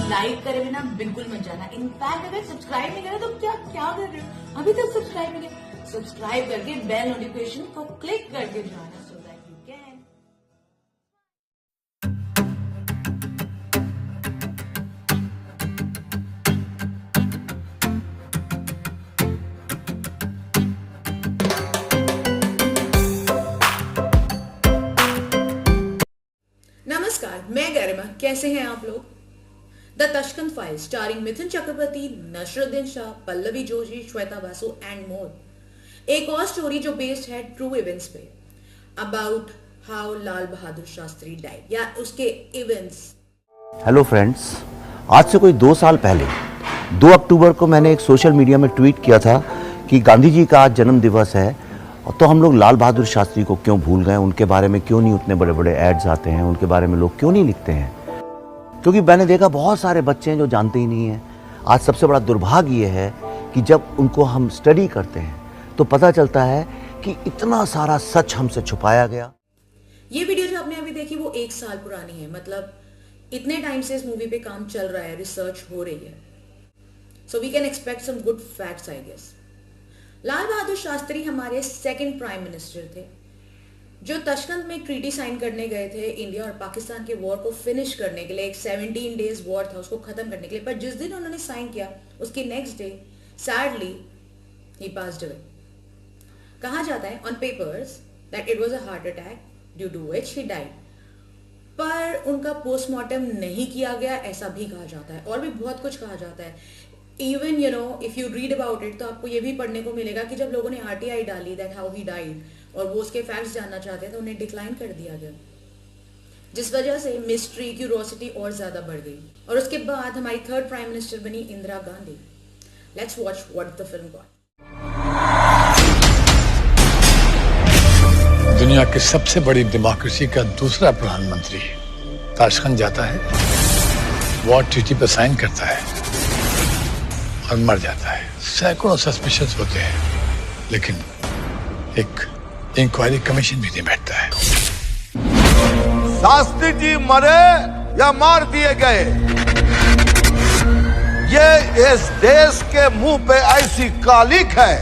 Like करे बिना बिल्कुल मत जाना। इनफैक्ट अगर सब्सक्राइब नहीं करे तो क्या कर रहे हो, अभी तक सब्सक्राइब नहीं किया, सब्सक्राइब करके बेल नोटिफिकेशन को क्लिक करके जाना सो दैट यू कैन। नमस्कार, मैं गरिमा। कैसे हैं आप लोग? The Tashkent files starring Mithun Chakraborty, Naseeruddin Shah, Pallavi Joshi, Shweta Basu and more. एक और स्टोरी जो बेस्ड है ट्रू इवेंट्स पे, about how Lal Bahadur Shastri died, या उसके इवेंट्स। हेलो फ्रेंड्स, आज से कोई 2 साल पहले 2 अक्टूबर को मैंने एक सोशल मीडिया में ट्वीट किया था कि गांधी जी का आज जन्म दिवस है, तो हम लोग लाल बहादुर शास्त्री को क्यों भूल गए, उनके बारे में क्यों नहीं उतने बड़े बड़े एड्स आते हैं, उनके बारे में लोग क्यों नहीं लिखते हैं। क्योंकि मैंने देखा बहुत सारे बच्चे हैं जो जानते ही नहीं हैं। आज सबसे बड़ा दुर्भाग्य ये है कि जब उनको हम स्टडी करते हैं तो पता चलता है कि इतना सारा सच हमसे छुपाया गया। ये वीडियो जो आपने अभी देखी वो 1 साल पुरानी है, मतलब इतने टाइम से इस मूवी पे काम चल रहा है, रिसर्च हो रही है, so we can expect some good facts I guess. Lal Bahadur Shastri हमारे सेकंड प्राइम मिनिस्टर थे, जो तशकंद में एक ट्रीटी साइन करने गए थे इंडिया और पाकिस्तान के वॉर को फिनिश करने के लिए। एक 17 डेज वॉर था, उसको खत्म करने के लिए। पर जिस दिन उन्होंने साइन किया उसके next day sadly he passed away. कहा जाता है on papers that it was a heart attack due to which he died, पर उनका पोस्टमार्टम नहीं किया गया, ऐसा भी कहा जाता है। और भी बहुत कुछ कहा जाता है। Even you know if you read about it तो आपको ये भी पढ़ने को मिलेगा कि जब लोगों ने आरटीआई डाली दैट हाउ ही डाइड और वो उसके फैक्ट्स जानना चाहते हैं तो उन्हें डिक्लाइन कर दिया गया, जिस वजह से मिस्ट्री क्यूरोसिटी और ज्यादा बढ़ गई। और उसके बाद हमारी थर्ड प्राइम मिनिस्टर बनी Indira Gandhi. Let's watch what the film got. दुनिया की सबसे बड़ी डेमोक्रेसी का दूसरा प्रधानमंत्री ताशकंद जाता है, वॉर ट्रीटी पर साइन करता है और मर जाता है। सैकड़ों सस्पिशियस होते हैं, लेकिन एक इंक्वायरी कमीशन भी नहीं बैठता है। शास्त्री जी मरे या मार दिए गए, ये इस देश के मुंह पे ऐसी कालिक है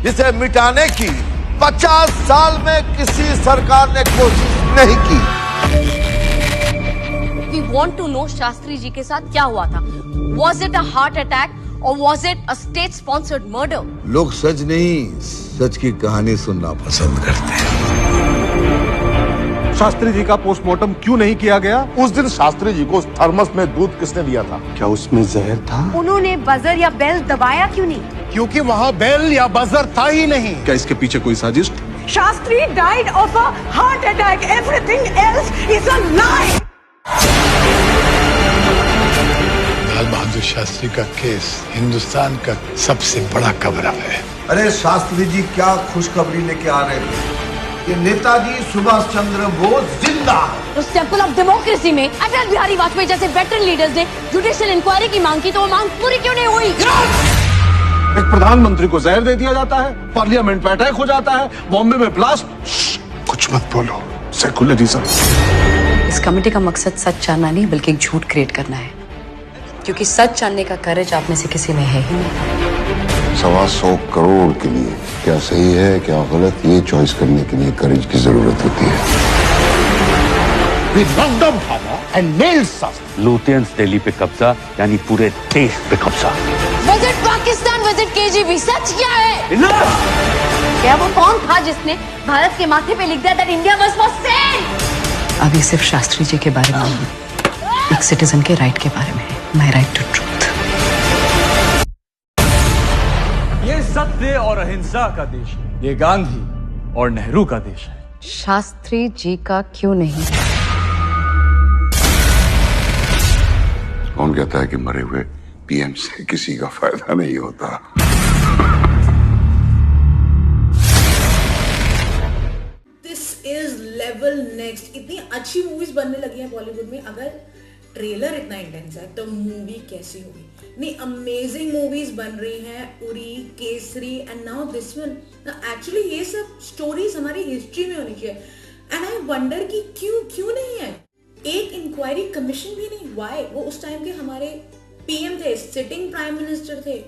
जिसे मिटाने की 50 साल में किसी सरकार ने कोशिश नहीं की। We want to know Shastri ji के साथ क्या हुआ था। Was it a heart attack or was it a state-sponsored murder? लोग सच नहीं, सच की कहानी सुनना पसंद करते हैं। शास्त्री जी का पोस्टमार्टम क्यों नहीं किया गया? उस दिन शास्त्री जी को थर्मस में दूध किसने दिया था? क्या उसमें जहर था? उन्होंने बजर या बेल दबाया क्यों नहीं? क्योंकि वहाँ बेल या बजर था ही नहीं। क्या इसके पीछे कोई साजिश? Shastri died of a heart attack. Everything else is a lie. लाल बहादुर शास्त्री का केस हिंदुस्तान का सबसे बड़ा कवर अप है। अरे शास्त्री जी क्या खुशखबरी लेके आ रहे थे कि नेताजी सुभाष चंद्र बोस जिंदा है। उस टेम्पल ऑफ डेमोक्रेसी में अटल बिहारी वाजपेयी जैसे वेटरन लीडर्स ने जुडिशियल इंक्वायरी की मांग की, तो वो मांग पूरी क्यों नहीं हुई? एक प्रधानमंत्री को जहर दे दिया जाता है, पार्लियामेंट में अटैक हो जाता है, बॉम्बे में ब्लास्ट। कुछ मत बोलो, सेकुलरिज्म। इस कमेटी का मकसद सच जानना नहीं बल्कि एक झूठ क्रिएट करना है, क्योंकि सच जानने का करेज आप में से किसी में है ही नहीं। 125 करोड़ के लिए क्या सही है क्या गलत, ये चॉइस करने के लिए करेज की जरूरत होती है। लुटियंस दिल्ली पे कब्जा, यानी पूरे देश पे कब्जा। विजिट पाकिस्तान, विजिट केजीबी, सच क्या है? क्या वो कौन था जिसने भारत के माथे पे लिख दिया that India was for sale? अभी सिर्फ शास्त्री जी के बारे में नहीं, एक सिटीजन के राइट के बारे में है। My right to truth. ये सत्य और अहिंसा का देश है, ये गांधी और नेहरू का देश है। शास्त्री जी का क्यों नहीं? कौन कहता है कि मरे हुए पीएम से किसी का फायदा नहीं होता? This is level next. इतनी अच्छी मूवीज बनने लगी हैं बॉलीवुड में, अगर ट्रेलर इतना इंटेंस है तो मूवी कैसी होगी? इतनी अमेजिंग मूवीज बन रही हैं, Uri, Kesari and now this one. Actually ये सब स्टोरीज हमारी हिस्ट्री में होनी चाहिए, एंड आई वंडर कि क्यों नहीं है। एक इंक्वायरी कमीशन भी नहीं। वाई? वो उस टाइम के हमारे पीएम थे, सिटिंग प्राइम मिनिस्टर थे,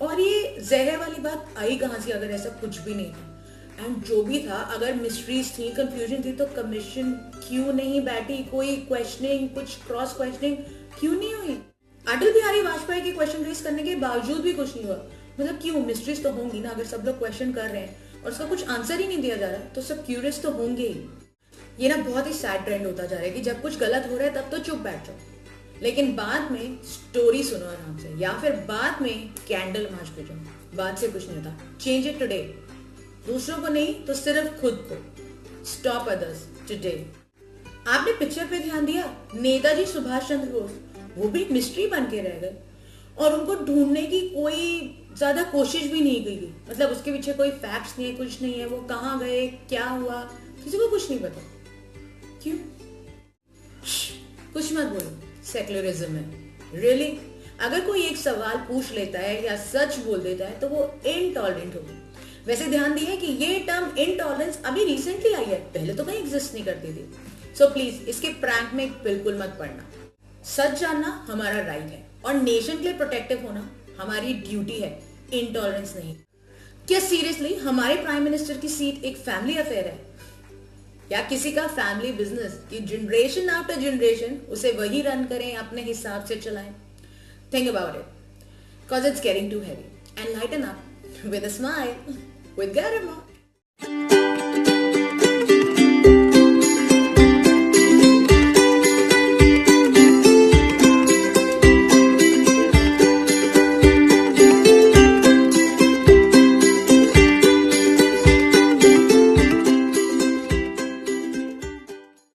और ये जहर वाली बात आई कहां से अगर ऐसा कुछ भी नहीं था। एंड जो भी था, अगर मिस्ट्रीज थी, कंफ्यूजन थी, तो कमीशन क्यों नहीं बैठी? कोई क्वेश्चनिंग, कुछ क्रॉस क्वेश्चनिंग क्यों नहीं हुई? अटल बिहारी वाजपेयी के क्वेश्चन रेज करने के बावजूद भी कुछ नहीं हुआ। मतलब क्यों? मिस्ट्रीज तो होंगी ना। अगर सब लोग क्वेश्चन कर रहे हैं और उसका कुछ आंसर ही नहीं दिया जा रहा है तो सब क्यूरियस तो होंगे ही। ये ना बहुत ही सैड ट्रेंड होता जा रहा है कि जब कुछ गलत हो रहा है तब तो चुप बैठ जाओ, लेकिन बाद में स्टोरी सुनो आराम से, या फिर बाद में कैंडल मार्च पे जाओ। बाद से कुछ नहीं होता। Change it today. दूसरों को नहीं तो सिर्फ खुद को। Stop others today. आपने पिक्चर पे ध्यान दिया? नेताजी सुभाष चंद्र बोस, वो भी मिस्ट्री बन के रह गए और उनको ढूंढने की कोई ज्यादा कोशिश भी नहीं की। मतलब उसके पीछे कोई फैक्ट्स नहीं है, कुछ नहीं है। वो कहाँ गए, क्या हुआ, किसी को कुछ नहीं पता। क्यों? कुछ मत बोलो, सेक्युलरिज्म है। रियली? अगर कोई एक सवाल पूछ लेता है या सच बोल देता है तो वो इनटॉलरेंट होगी। वैसे ध्यान दिया है कि ये टर्म इनटॉलरेंस अभी रिसेंटली आई है, पहले तो कहीं एग्जिस्ट नहीं करती थी। सो प्लीज इसके प्रैंक में बिल्कुल मत पड़ना। सच जानना हमारा राइट है और नेशन के लिए प्रोटेक्टिव होना हमारी ड्यूटी है, इनटॉलरेंस नहीं। क्या सीरियसली हमारे प्राइम मिनिस्टर की सीट एक फैमिली अफेयर है या किसी का फैमिली बिजनेस कि जनरेशन आफ्टर जनरेशन उसे वही रन करें, अपने हिसाब से चलाएं? Think about it, cause it's getting too heavy, and lighten up with a smile with Garima.